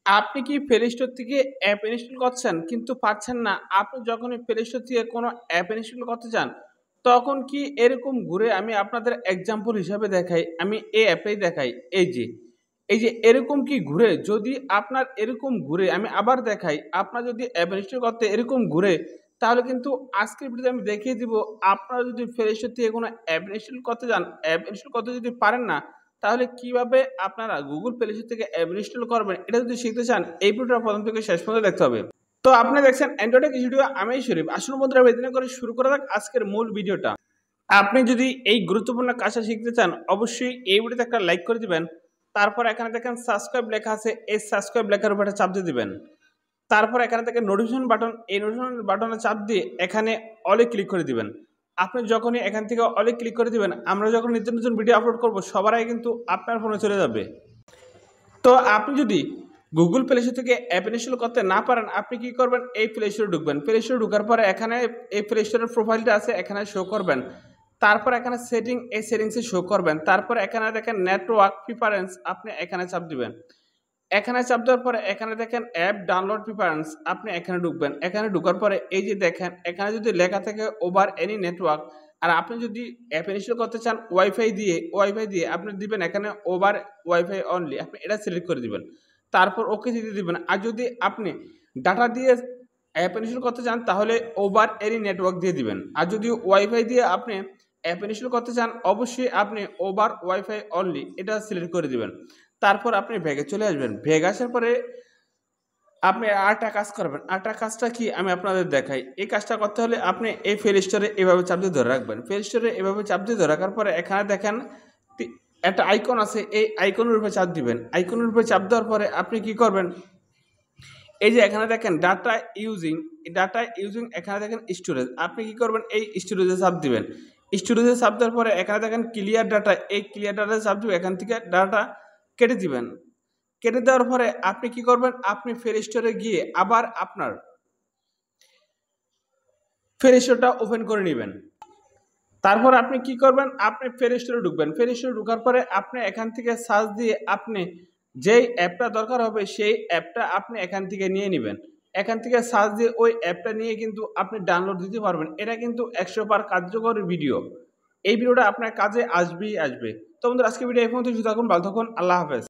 আপনি কি play store থেকে অ্যাপ ইনস্টল করছেন কিন্তু পারছেন না? আপনি যখনই প্লে স্টোর থেকে কোনো অ্যাপ ইনস্টল করতে চান, তখন কি এরকম ঘুরে আমি আপনাদের এক্সাম্পল হিসাবে দেখাই। আমি এই অ্যাপেই দেখাই। এই যে এরকম কি ঘুরে যদি আপনার এরকম ঘুরে আমি আবার দেখাই, আপনার যদি অ্যাপ ইনস্টল করতে এরকম ঘুরে, তাহলে কিন্তু আজকের ভিডিওতে আমি দেখিয়ে দিব আপনারা যদি প্লে স্টোর থেকে কোনো অ্যাপ ইনস্টল করতে যান, অ্যাপ ইনস্টল করতে যদি পারেন না, তাহলে কিভাবে আপনারা গুগল প্লে স্টোর থেকে অ্যাপ ইনস্টল করবেন এটা যদি শিখতে চান এই ভিডিওটা প্রথম থেকে শেষ পর্যন্ত দেখতে হবে। তো আপনি দেখছেন অ্যান্ড্রয়েড ভিডিও আমি শরীফ। আসুন বন্ধুরা বেদিনে করে শুরু করা যাক আজকের মূল ভিডিওটা। আপনি যদি এই গুরুত্বপূর্ণ কাজটা শিখতে চান অবশ্যই এই ভিডিওতে একটা লাইক করে দিবেন। তারপর এখানে দেখেন সাবস্ক্রাইব লেখা আছে, এই সাবস্ক্রাইব লেখার উপরে চাপ দিয়ে দিবেন। তারপর এখানে দেখেন নোটিফিকেশন বাটন, এই নোটিফিকেশন বাটনে চাপ দিয়ে এখানে অলে ক্লিক করে দিবেন। আপনি যখনই এখান থেকে অলে ক্লিক করে দিবেন, আমরা যখন নিত্য নতুন ভিডিও আপলোড করব সবার আগে কিন্তু আপনার ফোনে চলে যাবে। তো আপনি যদি গুগল প্লে স্টোর থেকে অ্যাপ ইনস্টল করতে না পারেন, আপনি কি করবেন? এই প্লে স্টোরে ঢুকবেন। প্লে স্টোরে ঢোকার পরে এখানে এই প্লে স্টোরের প্রোফাইলটা আছে, এখানে শো করবেন। তারপর এখানে সেটিং, এই সেটিংসে শো করবেন। তারপর এখানে দেখেন নেটওয়ার্ক প্রিফারেন্স, আপনি এখানে চাপ দিবেন। এখানে চাপ দেওয়ার পরে এখানে দেখেন অ্যাপ ডাউনলোড প্রিফারেন্স, আপনি এখানে ঢুকবেন। এখানে ঢোকার পরে এই যে দেখেন এখানে যদি লেখা থাকে ওভার এনি নেটওয়ার্ক, আর আপনি যদি অ্যাপ ইনস্টল করতে চান ওয়াইফাই দিয়ে আপনি দিবেন এখানে ওভার ওয়াইফাই অনলি, আপনি এটা সিলেক্ট করে দিবেন। তারপর ওকে দিতে দিবেন। আর যদি আপনি ডাটা দিয়ে অ্যাপ ইনস্টল করতে চান তাহলে ওভার এনি নেটওয়ার্ক দিয়ে দিবেন। আর যদি ওয়াইফাই দিয়ে আপনি অ্যাপ ইনস্টল করতে চান অবশ্যই আপনি ওভার ওয়াইফাই অনলি এটা সিলেক্ট করে দিবেন। তারপর আপনি ভেগে চলে আসবেন। ভেগে আসার পরে আপনি আরেকটা কাজ করবেন। আরেকটা কাজটা কি আমি আপনাদের দেখাই। এই কাজটা করতে হলে আপনি এই প্লে স্টোরে এভাবে চাপ দিয়ে ধরে রাখবেন। প্লে স্টোরে এভাবে চাপ দিয়ে ধরে রাখার পরে এখানে দেখেন তি একটা আইকন আছে, এই আইকনের উপরে চাপ দিবেন। আইকনের উপরে চাপ দেওয়ার পরে আপনি কি করবেন? এই যে এখানে দেখেন ডাটা ইউজিং এখানে দেখেন স্টোরেজ। আপনি কি করবেন? এই স্টোরেজে চাপ দিবেন। স্টোরেজে চাপ দেওয়ার পরে এখানে দেখেন ক্লিয়ার ডাটা, এই ক্লিয়ার ডাটাতে চাপ দিবেন। এখান থেকে ডাটা কেটে দিবেন। কেটে দেওয়ার পরে আপনি কি করবেন? আপনি প্লে স্টোরে গিয়ে আবার আপনার প্লে স্টোরটা ওপেন করে নিবেন। তারপর আপনি কি করবেন? আপনি প্লে স্টোরে ঢুকবেন। প্লে স্টোরে ঢোকার পরে আপনি এখান থেকে সার্চ দিয়ে আপনি যেই অ্যাপটা দরকার হবে সেই অ্যাপটা আপনি এখান থেকে নিয়ে নিবেন। এখান থেকে সার্চ দিয়ে ওই অ্যাপটা নিয়ে কিন্তু আপনি ডাউনলোড দিতে পারবেন। এটা কিন্তু ১০০ বার কার্যকর ভিডিও। এই ভিডিওটা আপনার কাজে আসবেই আসবে। তো বন্ধুরা আজকের ভিডিও এই পর্যন্তই। সুস্থ থাকুন, ভালো থাকুন। আল্লাহ হাফেজ।